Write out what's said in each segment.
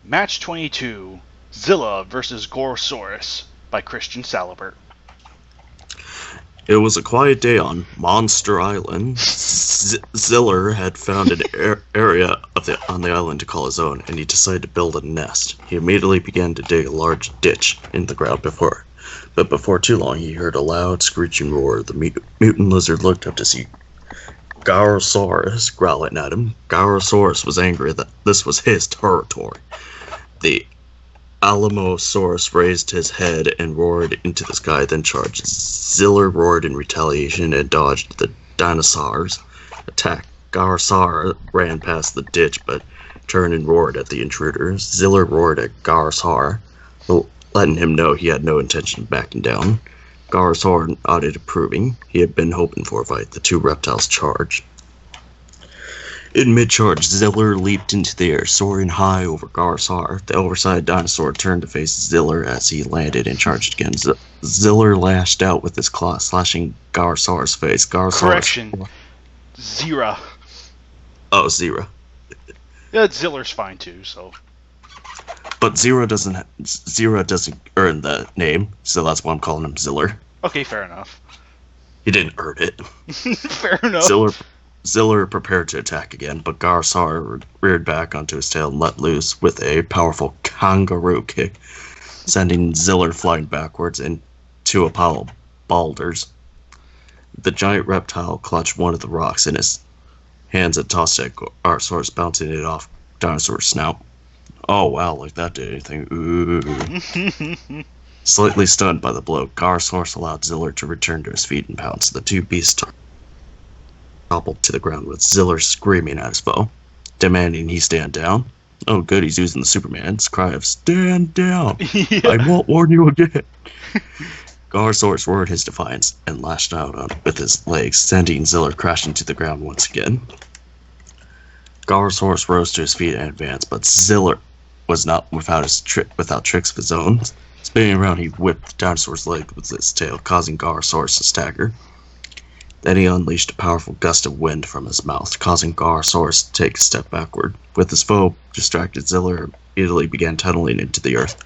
Match 22, Zilla vs. Gorosaurus by Christian Salibert. It was a quiet day on Monster Island. Ziller had found an area on the island to call his own, and he decided to build a nest. He immediately began to dig a large ditch in the ground but before too long he heard a loud screeching roar. The mutant lizard looked up to see Gorosaurus growling at him. Gorosaurus was angry that this was his territory. The Alamosaurus raised his head and roared into the sky, then charged. Ziller roared in retaliation and dodged the dinosaurs' attack. Gorosaurus ran past the ditch, but turned and roared at the intruder. Ziller roared at Gorosaurus, letting him know he had no intention of backing down. Gorosaurus nodded approving. He had been hoping for a fight. The two reptiles charged. In mid-charge, Ziller leaped into the air, soaring high over Gorosaurus. The oversized dinosaur turned to face Ziller as he landed and charged again. Ziller lashed out with his claw, slashing Gorosaurus' face. Correction. Zira. Oh, Zira. Yeah, Ziller's fine too, so. But Zira doesn't earn the name, so that's why I'm calling him Ziller. Okay, fair enough. He didn't earn it. Fair enough. Ziller prepared to attack again, but Gorosaurus reared back onto his tail and let loose with a powerful kangaroo kick, sending Ziller flying backwards into a pile of boulders. The giant reptile clutched one of the rocks in his hands and tossed it at Gorosaurus, bouncing it off Dinosaur's snout. Oh wow, like that did anything. Ooh. Slightly stunned by the blow, Gorosaurus allowed Ziller to return to his feet and pounce. The two beasts toppled to the ground with Ziller screaming at his foe, demanding he stand down. Oh good, he's using the Superman's cry of "Stand down! Yeah. I won't warn you again!" Gorosaurus roared his defiance and lashed out with his legs, sending Ziller crashing to the ground once again. Gorosaurus rose to his feet and advanced, but Ziller was not without tricks of his own. Spinning around, he whipped the dinosaur's leg with his tail, causing Gorosaurus to stagger. Then he unleashed a powerful gust of wind from his mouth, causing Gorosaurus to take a step backward. With his foe distracted, Ziller immediately began tunneling into the earth.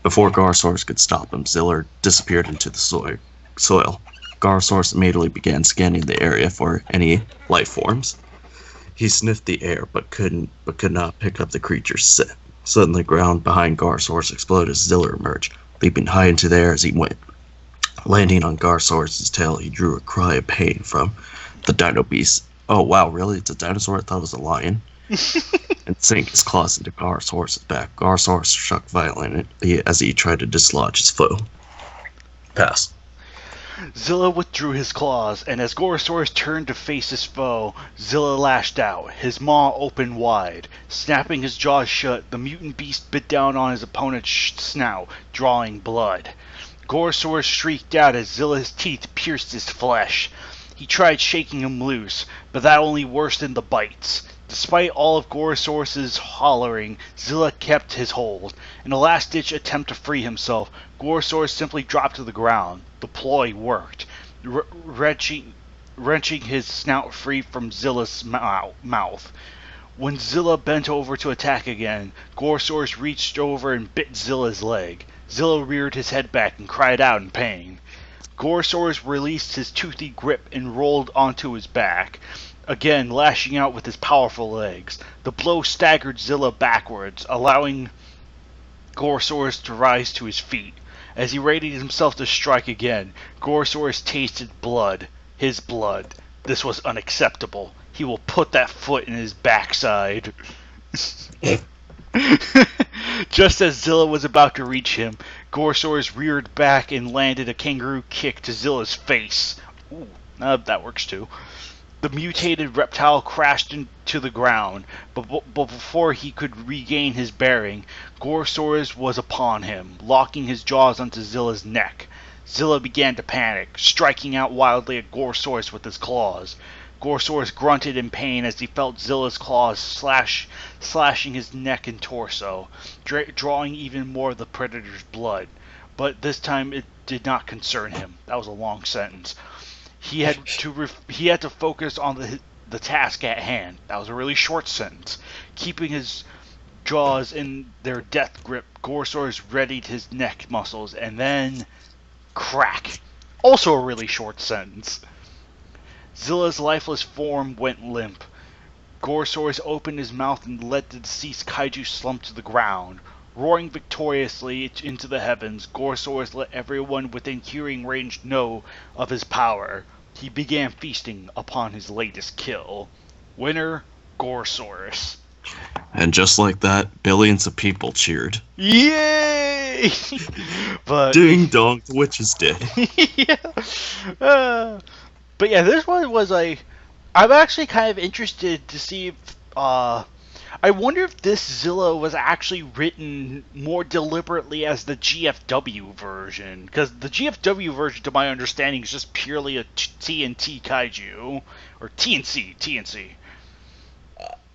Before Gorosaurus could stop him, Ziller disappeared into the soil. Gorosaurus immediately began scanning the area for any life forms. He sniffed the air, but could not pick up the creature's scent. Suddenly, the ground behind Gorosaurus exploded as Ziller emerged, leaping high into the air as he went. Landing on Gorosaurus' tail, he drew a cry of pain from the dino beast. Oh wow, really? It's a dinosaur? I thought it was a lion. And sank his claws into Gorosaurus' back. Gorosaurus shook violently as he tried to dislodge his foe. Pass. Zilla withdrew his claws, and as Gorosaurus turned to face his foe, Zilla lashed out, his maw open wide. Snapping his jaws shut, the mutant beast bit down on his opponent's snout, drawing blood. Gorosaurus shrieked out as Zilla's teeth pierced his flesh. He tried shaking him loose, but that only worsened the bites. Despite all of Gorosaurus' hollering, Zilla kept his hold. In a last-ditch attempt to free himself, Gorosaurus simply dropped to the ground. The ploy worked, wrenching his snout free from Zilla's mouth. When Zilla bent over to attack again, Gorosaurus reached over and bit Zilla's leg. Zilla reared his head back and cried out in pain. Gorosaurus released his toothy grip and rolled onto his back, again lashing out with his powerful legs. The blow staggered Zilla backwards, allowing Gorosaurus to rise to his feet. As he readied himself to strike again, Gorosaurus tasted blood. His blood. This was unacceptable. He will put that foot in his backside. Just as Zilla was about to reach him, Gorosaurus reared back and landed a kangaroo kick to Zilla's face. Ooh, that works too. The mutated reptile crashed into the ground, but before he could regain his bearing, Gorosaurus was upon him, locking his jaws onto Zilla's neck. Zilla began to panic, striking out wildly at Gorosaurus with his claws. Gorosaurus grunted in pain as he felt Zilla's claws slashing his neck and torso, drawing even more of the predator's blood. But this time it did not concern him. That was a long sentence. He had to focus on the task at hand. That was a really short sentence. Keeping his jaws in their death grip, Gorosaurus readied his neck muscles, and then crack. Also a really short sentence. Zilla's lifeless form went limp. Gorosaurus opened his mouth and let the deceased kaiju slump to the ground. Roaring victoriously into the heavens, Gorosaurus let everyone within hearing range know of his power. He began feasting upon his latest kill. Winner, Gorosaurus. And just like that, billions of people cheered. Yay! But Ding dong, the witch is dead. Yeah. But yeah, this one was I'm actually kind of interested to see if I wonder if this Zilla was actually written more deliberately as the GFW version, because the GFW version, to my understanding, is just purely a TNT kaiju, or TNC.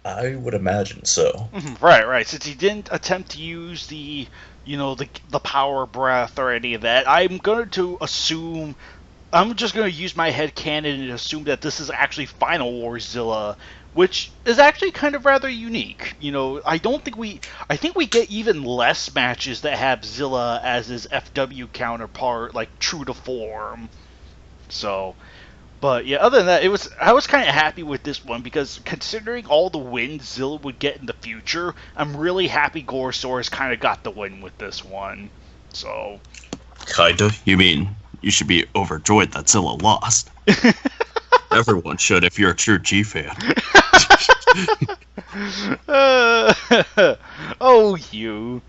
I would imagine so. Right. Since he didn't attempt to use the power breath or any of that, I'm just going to use my headcanon and assume that this is actually Final War Zilla, which is actually kind of rather unique. I think we get even less matches that have Zilla as his FW counterpart, like true to form. So, but yeah, other than that, I was kind of happy with this one, because considering all the wins Zilla would get in the future, I'm really happy Gorosaurus kind of got the win with this one. So, Kinda? You mean you should be overjoyed that Zilla lost? Everyone should if you're a true G fan. Oh, you.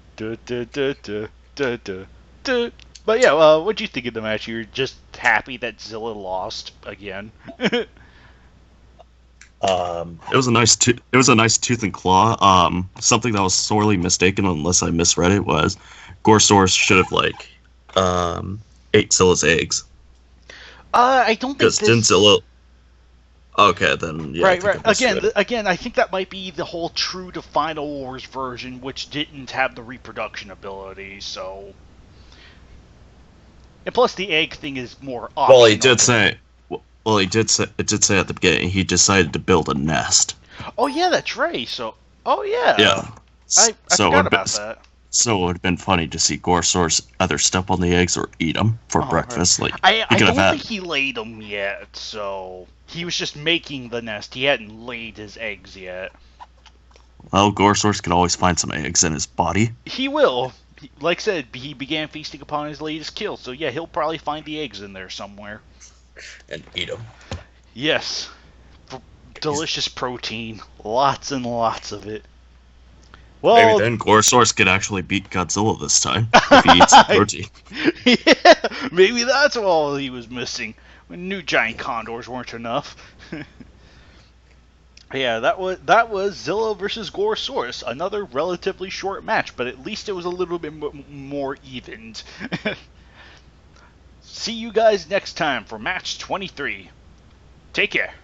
But yeah, what'd you think of the match? You're just happy that Zilla lost again. It was a nice tooth and claw. Something that was sorely mistaken, unless I misread it, was Gorosaurus should have ate Zilla's eggs. I don't think because didn't Zilla. Okay, then yeah. Right. Again, I think that might be the whole true to Final Wars version, which didn't have the reproduction ability. So, and plus the egg thing is more optional. Well, he did say. Well, it did say at the beginning he decided to build a nest. Oh yeah, that's right. So, oh yeah. Yeah. I forgot about that. So it would have been funny to see Gorosaurus either step on the eggs or eat them for breakfast. Right. I don't think he laid them yet, so he was just making the nest. He hadn't laid his eggs yet. Well, Gorosaurus can always find some eggs in his body. He will. Like I said, he began feasting upon his latest kill, so yeah, he'll probably find the eggs in there somewhere. And eat them. Yes. Delicious protein. Lots and lots of it. Well, maybe then Gorosaurus could actually beat Godzilla this time if he eats protein. Yeah, maybe that's all he was missing. When new giant condors weren't enough. Yeah, that was Zilla versus Gorosaurus. Another relatively short match, but at least it was a little bit more evened. See you guys next time for match 23. Take care.